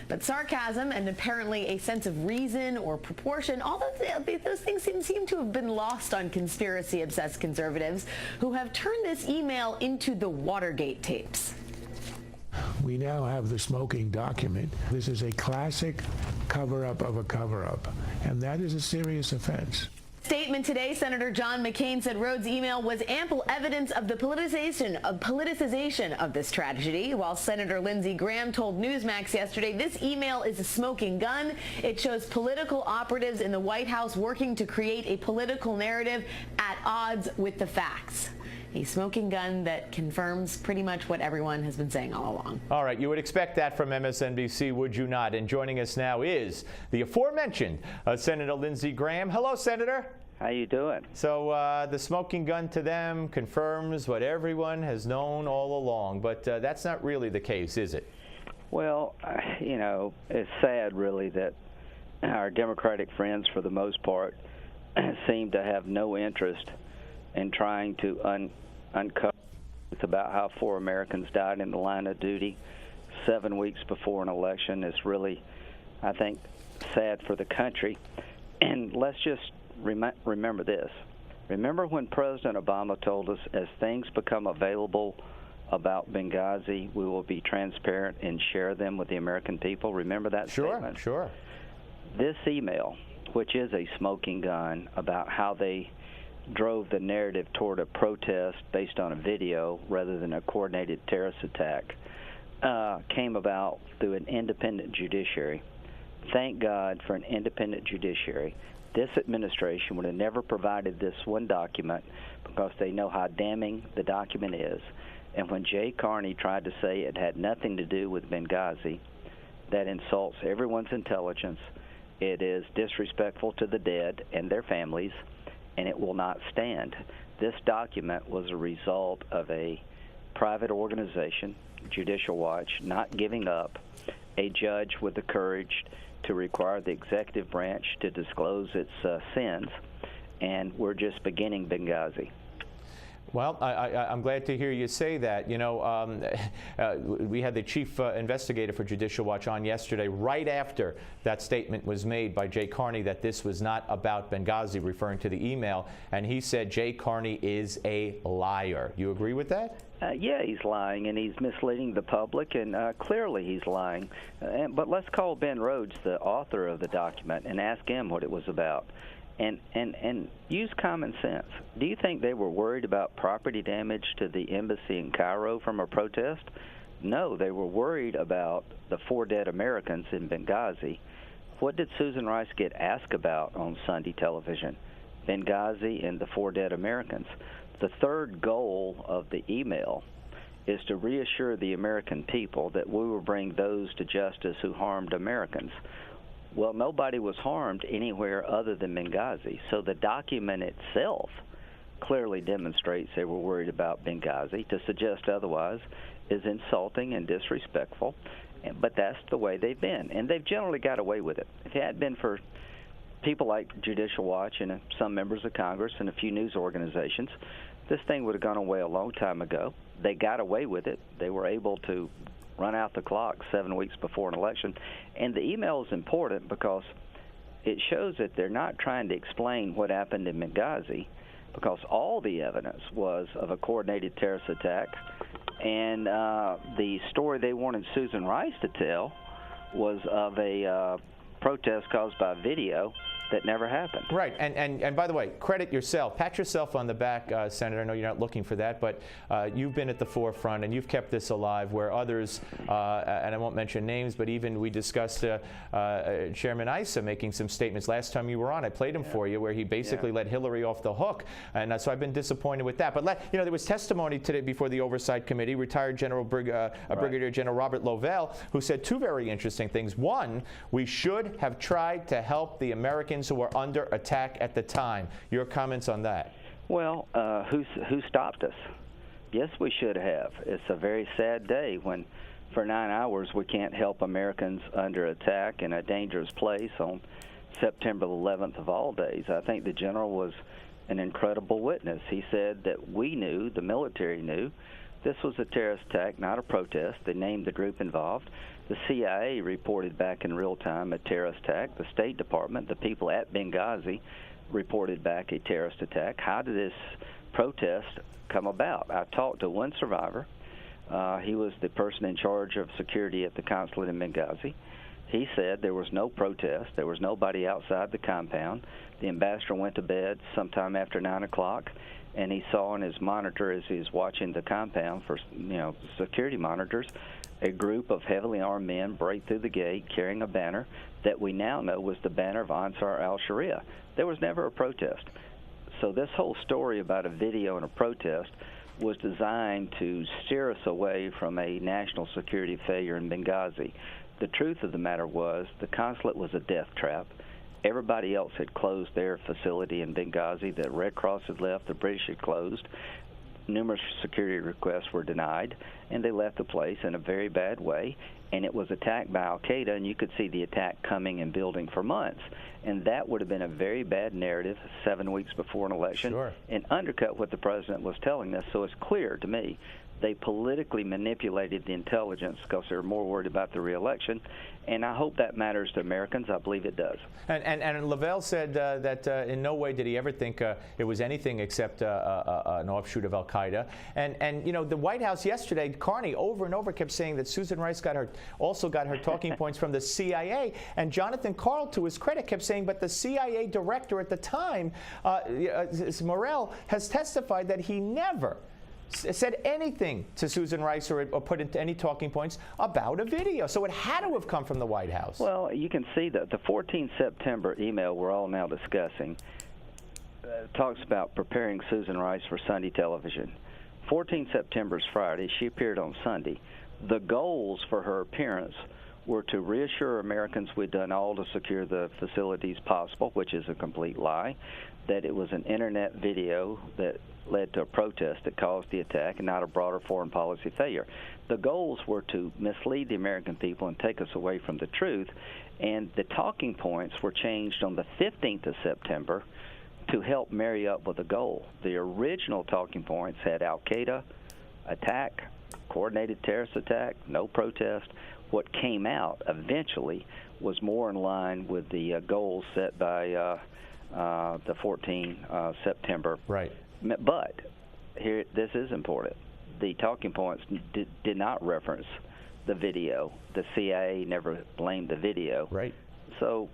But sarcasm and apparently a sense of reason or proportion, all of those things seem to have been lost on conspiracy-obsessed conservatives who have turned this email into the Watergate tapes. We now have the smoking document. This is a classic cover-up of a cover-up, and that is a serious offense. Statement today, Senator John McCain said Rhodes' email was ample evidence of the politicization of this tragedy, while Senator Lindsey Graham told Newsmax yesterday this email is a smoking gun. It shows political operatives in the White House working to create a political narrative at odds with the facts. A smoking gun that confirms pretty much what everyone has been saying all along. All right, you would expect that from MSNBC, would you not? And joining us now is the aforementioned Senator Lindsey Graham. Hello, Senator. How you doing? So the smoking gun to them confirms what everyone has known all along, but that's not really the case, is it? Well, you know, it's sad really that our Democratic friends, for the most part, seem to have no interest in trying to uncover about how 4 Americans died in the line of duty 7 weeks before an election. Is really, I think, sad for the country. And let's just remember this. Remember when President Obama told us, as things become available about Benghazi, we will be transparent and share them with the American people? Remember that statement? Sure. This email, which is a smoking gun about how they drove the narrative toward a protest based on a video rather than a coordinated terrorist attack, came about through an independent judiciary. Thank God for an independent judiciary. This administration would have never provided this one document because they know how damning the document is. And when Jay Carney tried to say it had nothing to do with Benghazi, that insults everyone's intelligence. It is disrespectful to the dead and their families, and it will not stand. This document was a result of a private organization, Judicial Watch, not giving up, a judge with the courage to require the executive branch to disclose its sins, and we're just beginning Benghazi. Well, I'm glad to hear you say that. You know, we had the chief investigator for Judicial Watch on yesterday, right after that statement was made by Jay Carney that this was not about Benghazi, referring to the email, and he said Jay Carney is a liar. You agree with that? Yeah, he's lying, and he's misleading the public, and clearly he's lying. But let's call Ben Rhodes, the author of the document, and ask him what it was about. And use common sense. Do you think they were worried about property damage to the embassy in Cairo from a protest? No, they were worried about the 4 dead Americans in Benghazi. What did Susan Rice get asked about on Sunday television? Benghazi and the 4 dead Americans. The third goal of the email is to reassure the American people that we will bring those to justice who harmed Americans. Well, nobody was harmed anywhere other than Benghazi. So the document itself clearly demonstrates they were worried about Benghazi. To suggest otherwise is insulting and disrespectful, but that's the way they've been. And they've generally got away with it. If it hadn't been for people like Judicial Watch and some members of Congress and a few news organizations, this thing would have gone away a long time ago. They got away with it. They were able to run out the clock 7 weeks before an election. And the email is important because it shows that they're not trying to explain what happened in Benghazi, because all the evidence was of a coordinated terrorist attack. And the story they wanted Susan Rice to tell was of a protest caused by video that never happened. Right, and by the way, credit yourself. Pat yourself on the back, Senator. I know you're not looking for that, but you've been at the forefront and you've kept this alive where others, and I won't mention names, but even we discussed Chairman Issa making some statements last time you were on. I played him for you where he basically let Hillary off the hook, and so I've been disappointed with that. But you know, there was testimony today before the Oversight Committee, retired Brigadier General Robert Lovell, who said 2 very interesting things. One, we should have tried to help the Americans who were under attack at the time. Your comments on that? Well, who stopped us? Yes, we should have. It's a very sad day when for 9 hours we can't help Americans under attack in a dangerous place on September 11th of all days. I think the general was an incredible witness. He said that we knew, the military knew, this was a terrorist attack, not a protest. They named the group involved. The CIA reported back in real time a terrorist attack. The State Department, the people at Benghazi, reported back a terrorist attack. How did this protest come about? I talked to one survivor. He was the person in charge of security at the consulate in Benghazi. He said there was no protest. There was nobody outside the compound. The ambassador went to bed sometime after 9 o'clock, and he saw on his monitor as he was watching the compound for security monitors, a group of heavily armed men break through the gate carrying a banner that we now know was the banner of Ansar al-Sharia. There was never a protest. So this whole story about a video and a protest was designed to steer us away from a national security failure in Benghazi. The truth of the matter was the consulate was a death trap. Everybody else had closed their facility in Benghazi. The Red Cross had left. The British had closed. Numerous security requests were denied, and they left the place in a very bad way. And it was attacked by al-Qaeda, and you could see the attack coming and building for months. And that would have been a very bad narrative 7 weeks before an election, and undercut what the president was telling us. So it's clear to me they politically manipulated the intelligence because they were more worried about the re-election. And I hope that matters to Americans. I believe it does. And Lavelle said that in no way did he ever think it was anything except an offshoot of al-Qaeda. And the White House yesterday, Carney over and over kept saying that Susan Rice also got her talking points from the CIA. And Jonathan Karl, to his credit, kept saying, but the CIA director at the time, Morell, has testified that he never said anything to Susan Rice or put into any talking points about a video. So it had to have come from the White House. Well, you can see that the 14 September email we're all now discussing talks about preparing Susan Rice for Sunday television. 14 September is Friday. She appeared on Sunday. The goals for her appearance were to reassure Americans we'd done all to secure the facilities possible, which is a complete lie, that it was an internet video that led to a protest that caused the attack and not a broader foreign policy failure. The goals were to mislead the American people and take us away from the truth, and the talking points were changed on the 15th of September to help marry up with the goal. The original talking points had al-Qaeda attack, coordinated terrorist attack, no protest. What came out eventually was more in line with the goals set by the 14 September. Right. But here, this is important. The talking points did not reference the video. The CIA never blamed the video. Right. So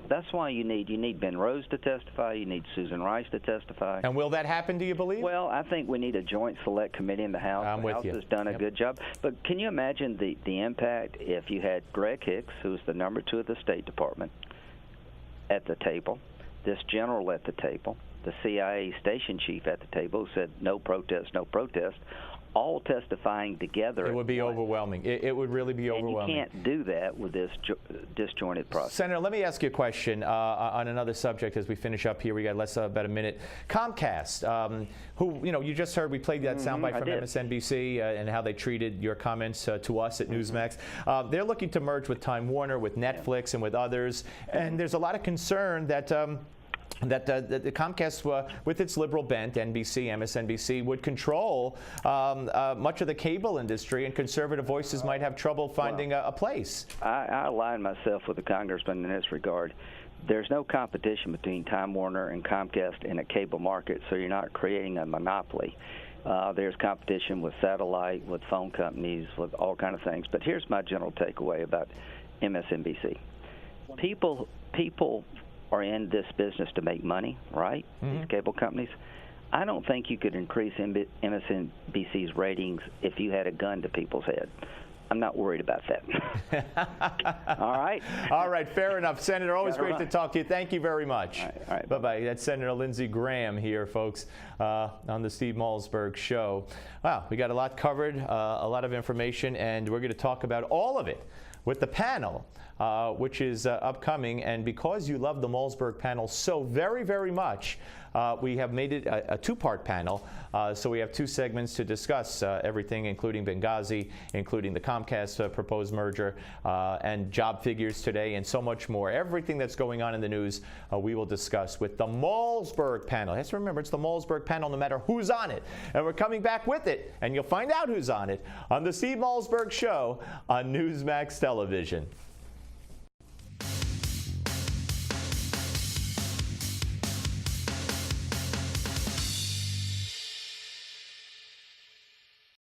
that's why you need Ben Rose to testify. You need Susan Rice to testify. And will that happen, do you believe? Well, I think we need a joint select committee in the House. I'm with House you. has done a good job. But can you imagine the impact if you had Greg Hicks, who was the number 2 of the State Department, at the table, this general at the table, the CIA station chief at the table who said no protest, all testifying together. It would be overwhelming. It would really be overwhelming. And you can't do that with this disjointed process. Senator, let me ask you a question on another subject as we finish up here. We got about a minute. Comcast, who, you just heard, we played that soundbite from MSNBC and how they treated your comments to us at Newsmax. They're looking to merge with Time Warner, with Netflix, and with others. And there's a lot of concern that the Comcast, with its liberal bent, NBC, MSNBC, would control much of the cable industry, and conservative voices might have trouble finding a place. I align myself with the congressman in this regard. There's no competition between Time Warner and Comcast in a cable market, so you're not creating a monopoly. There's competition with satellite, with phone companies, with all kinds of things. But here's my general takeaway about MSNBC. People are in this business to make money, right? These cable companies. I don't think you could increase MSNBC's ratings if you had a gun to people's head. I'm not worried about that. All right? All right, fair enough. Senator, always great to talk to you. Thank you very much. All right, bye-bye. That's Senator Lindsey Graham here, folks, on the Steve Malzberg Show. Wow, we got a lot covered, a lot of information, and we're going to talk about all of it with the panel, which is upcoming. And because you love the Malzberg panel so very, very much, we have made it a two-part panel. So we have two segments to discuss everything, including Benghazi, including the Comcast proposed merger, and job figures today, and so much more. Everything that's going on in the news, we will discuss with the Malzberg panel. You have to remember, it's the Malzberg panel no matter who's on it. And we're coming back with it, and you'll find out who's on it on the Steve Malzberg Show on Newsmax Television.